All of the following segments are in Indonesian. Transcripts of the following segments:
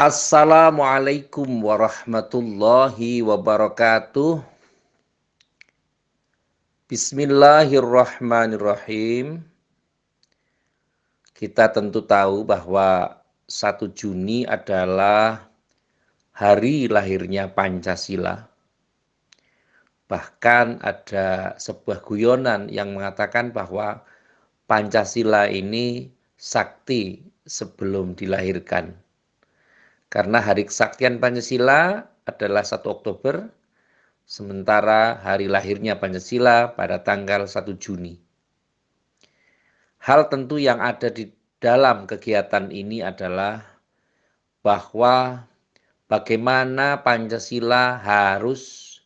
Assalamualaikum warahmatullahi wabarakatuh. Bismillahirrahmanirrahim. Kita tentu tahu bahwa 1 Juni adalah hari lahirnya Pancasila. Bahkan ada sebuah guyonan yang mengatakan bahwa Pancasila ini sakti sebelum dilahirkan. Karena hari kesaktian Pancasila adalah 1 Oktober, sementara hari lahirnya Pancasila pada tanggal 1 Juni. Hal tentu yang ada di dalam kegiatan ini adalah bahwa bagaimana Pancasila harus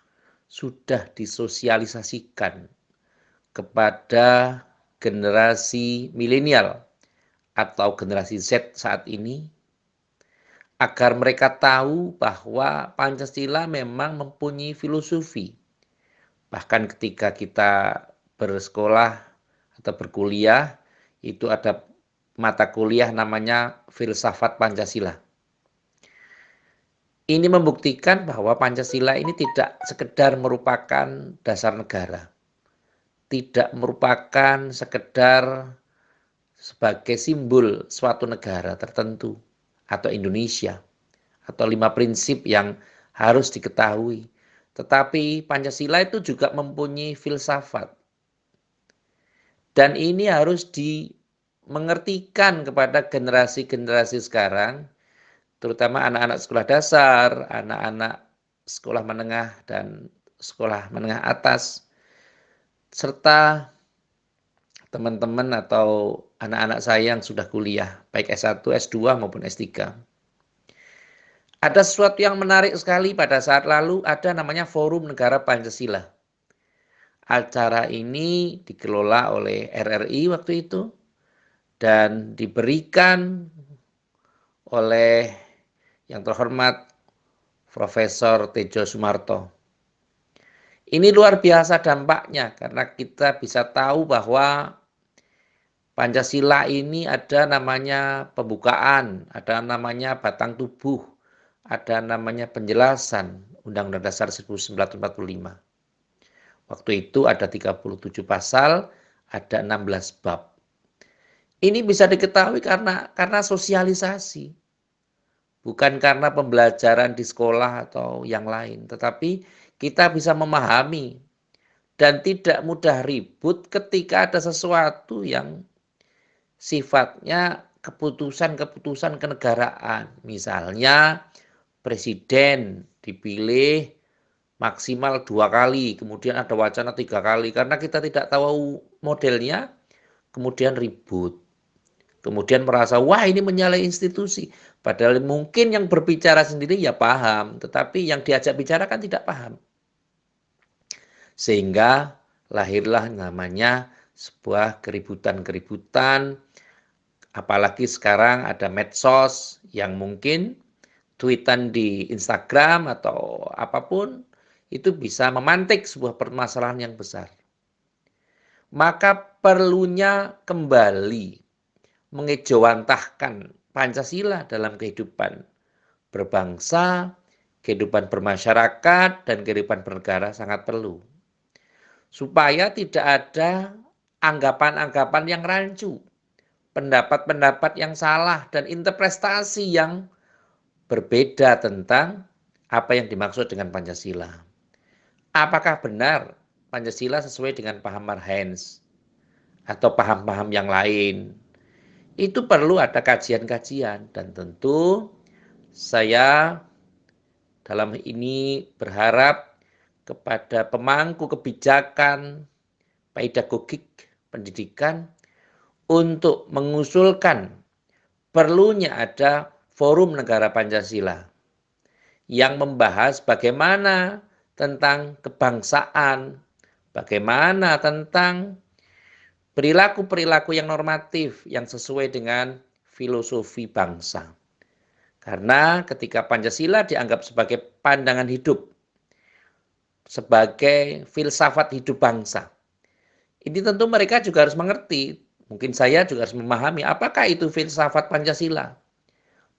sudah disosialisasikan kepada generasi milenial atau generasi Z saat ini, agar mereka tahu bahwa Pancasila memang mempunyai filosofi. Bahkan ketika kita bersekolah atau berkuliah, itu ada mata kuliah namanya filsafat Pancasila. Ini membuktikan bahwa Pancasila ini tidak sekedar merupakan dasar negara. Tidak merupakan sekedar sebagai simbol suatu negara tertentu atau Indonesia, atau 5 prinsip yang harus diketahui. Tetapi Pancasila itu juga mempunyai filsafat. Dan ini harus dimengertikan kepada generasi-generasi sekarang, terutama anak-anak sekolah dasar, anak-anak sekolah menengah dan sekolah menengah atas, serta teman-teman atau anak-anak saya yang sudah kuliah, baik S1, S2 maupun S3. Ada sesuatu yang menarik sekali pada saat lalu, ada namanya Forum Negara Pancasila. Acara ini dikelola oleh RRI waktu itu dan diberikan oleh yang terhormat Profesor Tejo Sumarto. Ini luar biasa dampaknya karena kita bisa tahu bahwa Pancasila ini ada namanya pembukaan, ada namanya batang tubuh, ada namanya penjelasan Undang-Undang Dasar 1945. Waktu itu ada 37 pasal, ada 16 bab. Ini bisa diketahui karena sosialisasi. Bukan karena pembelajaran di sekolah atau yang lain, tetapi kita bisa memahami dan tidak mudah ribut ketika ada sesuatu yang sifatnya keputusan-keputusan kenegaraan. Misalnya presiden dipilih maksimal 2 kali, kemudian ada wacana 3 kali. Karena kita tidak tahu modelnya, kemudian ribut. Kemudian merasa, wah ini menyalahi institusi. Padahal mungkin yang berbicara sendiri ya paham, tetapi yang diajak bicara kan tidak paham. Sehingga lahirlah namanya sebuah keributan-keributan, apalagi sekarang ada medsos yang mungkin tweetan di Instagram atau apapun, itu bisa memantik sebuah permasalahan yang besar. Maka perlunya kembali mengejawantahkan Pancasila dalam kehidupan berbangsa, kehidupan bermasyarakat, dan kehidupan bernegara sangat perlu. Supaya tidak ada anggapan-anggapan yang rancu, pendapat-pendapat yang salah, dan interpretasi yang berbeda tentang apa yang dimaksud dengan Pancasila. Apakah benar Pancasila sesuai dengan paham Marhens atau paham-paham yang lain? Itu perlu ada kajian-kajian dan tentu saya dalam ini berharap kepada pemangku kebijakan pedagogik pendidikan untuk mengusulkan perlunya ada Forum Negara Pancasila yang membahas bagaimana tentang kebangsaan, bagaimana tentang perilaku-perilaku yang normatif yang sesuai dengan filosofi bangsa. Karena ketika Pancasila dianggap sebagai pandangan hidup, sebagai filsafat hidup bangsa, ini tentu mereka juga harus mengerti, mungkin saya juga harus memahami apakah itu filsafat Pancasila.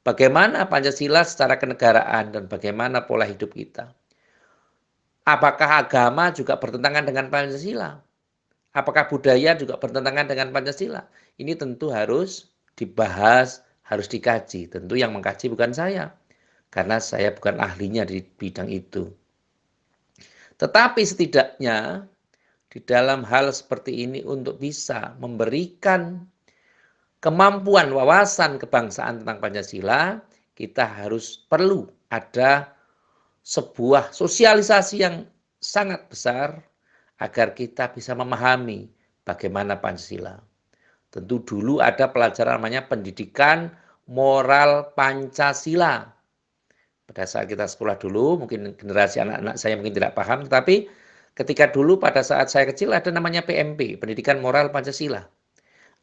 Bagaimana Pancasila secara kenegaraan dan bagaimana pola hidup kita. Apakah agama juga bertentangan dengan Pancasila? Apakah budaya juga bertentangan dengan Pancasila? Ini tentu harus dibahas, harus dikaji. Tentu yang mengkaji bukan saya, karena saya bukan ahlinya di bidang itu. Tetapi setidaknya di dalam hal seperti ini untuk bisa memberikan kemampuan wawasan kebangsaan tentang Pancasila, kita harus perlu ada sebuah sosialisasi yang sangat besar agar kita bisa memahami bagaimana Pancasila. Tentu dulu ada pelajaran namanya pendidikan moral Pancasila. Pada saat kita sekolah dulu, mungkin generasi anak-anak saya mungkin tidak paham, tetapi ketika dulu pada saat saya kecil ada namanya PMP, Pendidikan Moral Pancasila.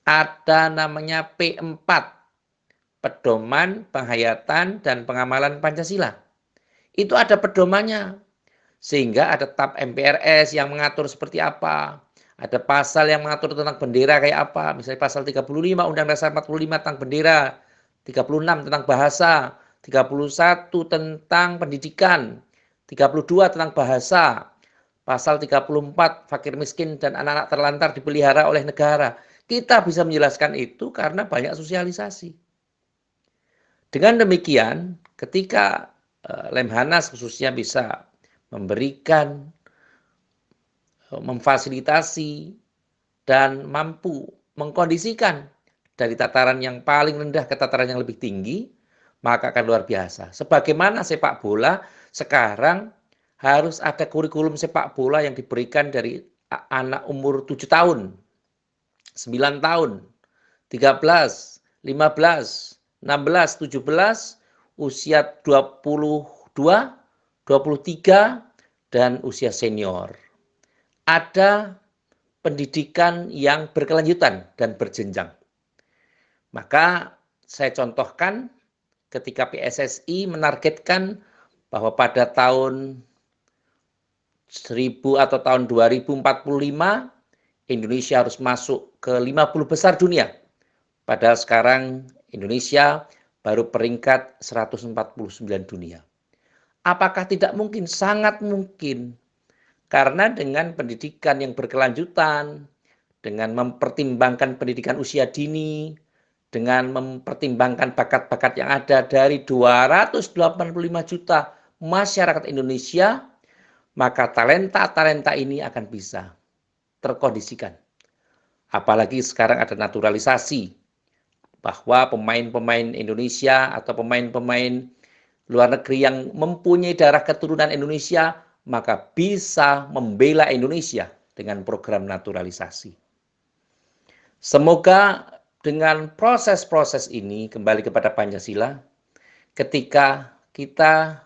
Ada namanya P4, Pedoman, Penghayatan, dan Pengamalan Pancasila. Itu ada pedomannya. Sehingga ada tab MPRS yang mengatur seperti apa. Ada pasal yang mengatur tentang bendera kayak apa. Misalnya pasal 35 Undang-Undang Dasar 45 tentang bendera. 36 tentang bahasa. 31 tentang pendidikan. 32 tentang bahasa. Pasal 34 fakir miskin dan anak-anak terlantar dipelihara oleh negara. Kita bisa menjelaskan itu karena banyak sosialisasi. Dengan demikian, ketika Lemhanas khususnya bisa memberikan, memfasilitasi, dan mampu mengkondisikan dari tataran yang paling rendah ke tataran yang lebih tinggi, maka akan luar biasa. Sebagaimana sepak bola, sekarang harus ada kurikulum sepak bola yang diberikan dari anak umur 7 tahun, 9 tahun, 13, 15, 16, 17, usia 22, 23, dan usia senior. Ada pendidikan yang berkelanjutan dan berjenjang. Maka saya contohkan ketika PSSI menargetkan bahwa pada tahun 1000 atau tahun 2045 Indonesia harus masuk ke 50 besar dunia. Padahal sekarang Indonesia baru peringkat 149 dunia. Apakah tidak mungkin? Sangat mungkin. Karena dengan pendidikan yang berkelanjutan, dengan mempertimbangkan pendidikan usia dini, dengan mempertimbangkan bakat-bakat yang ada dari 285 juta masyarakat Indonesia, maka talenta-talenta ini akan bisa terkondisikan. Apalagi sekarang ada naturalisasi, bahwa pemain-pemain Indonesia atau pemain-pemain luar negeri yang mempunyai darah keturunan Indonesia, maka bisa membela Indonesia dengan program naturalisasi. Semoga dengan proses-proses ini, kembali kepada Pancasila, ketika kita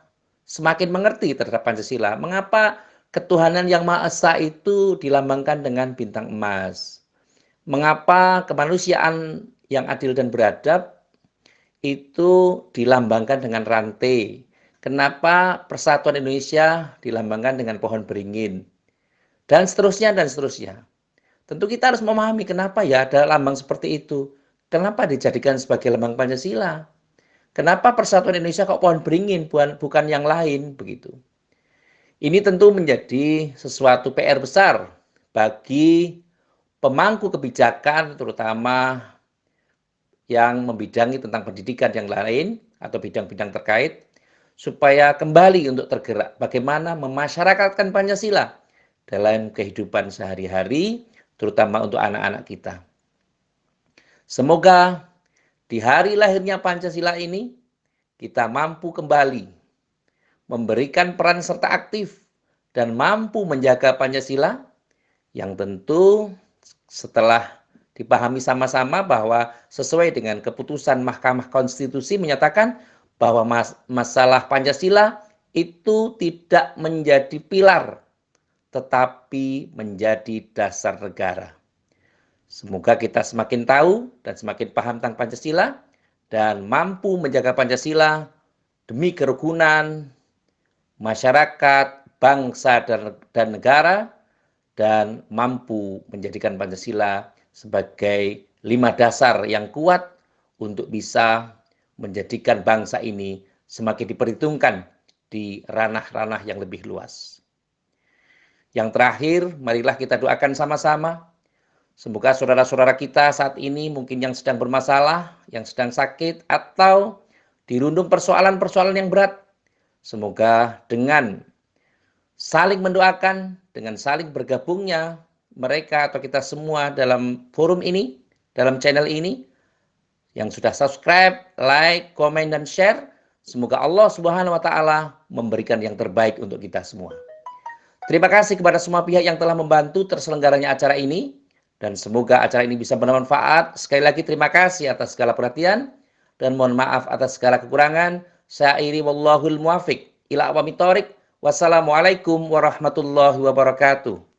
semakin mengerti terhadap Pancasila, mengapa ketuhanan yang Maha Esa itu dilambangkan dengan bintang emas? Mengapa kemanusiaan yang adil dan beradab itu dilambangkan dengan rantai? Kenapa persatuan Indonesia dilambangkan dengan pohon beringin? Dan seterusnya, dan seterusnya. Tentu kita harus memahami kenapa ya ada lambang seperti itu. Kenapa dijadikan sebagai lambang Pancasila? Kenapa persatuan Indonesia kok pohon beringin, bukan yang lain, begitu. Ini tentu menjadi sesuatu PR besar bagi pemangku kebijakan, terutama yang membidangi tentang pendidikan yang lain atau bidang-bidang terkait, supaya kembali untuk tergerak bagaimana memasyarakatkan Pancasila dalam kehidupan sehari-hari, terutama untuk anak-anak kita. Semoga di hari lahirnya Pancasila ini, kita mampu kembali memberikan peran serta aktif dan mampu menjaga Pancasila, yang tentu setelah dipahami sama-sama bahwa sesuai dengan keputusan Mahkamah Konstitusi menyatakan bahwa masalah Pancasila itu tidak menjadi pilar, tetapi menjadi dasar negara. Semoga kita semakin tahu dan semakin paham tentang Pancasila dan mampu menjaga Pancasila demi kerukunan masyarakat, bangsa, dan negara, dan mampu menjadikan Pancasila sebagai 5 dasar yang kuat untuk bisa menjadikan bangsa ini semakin diperhitungkan di ranah-ranah yang lebih luas. Yang terakhir, marilah kita doakan sama-sama. Semoga saudara-saudara kita saat ini mungkin yang sedang bermasalah, yang sedang sakit, atau dirundung persoalan-persoalan yang berat. Semoga dengan saling mendoakan, dengan saling bergabungnya mereka atau kita semua dalam forum ini, dalam channel ini, yang sudah subscribe, like, komen, dan share, semoga Allah Subhanahu wa Ta'ala memberikan yang terbaik untuk kita semua. Terima kasih kepada semua pihak yang telah membantu terselenggaranya acara ini, dan semoga acara ini bisa bermanfaat. Sekali lagi terima kasih atas segala perhatian, dan mohon maaf atas segala kekurangan. Sa'iri wallahul muwafiq ila aqwamit thoriq. Wassalamualaikum warahmatullahi wabarakatuh.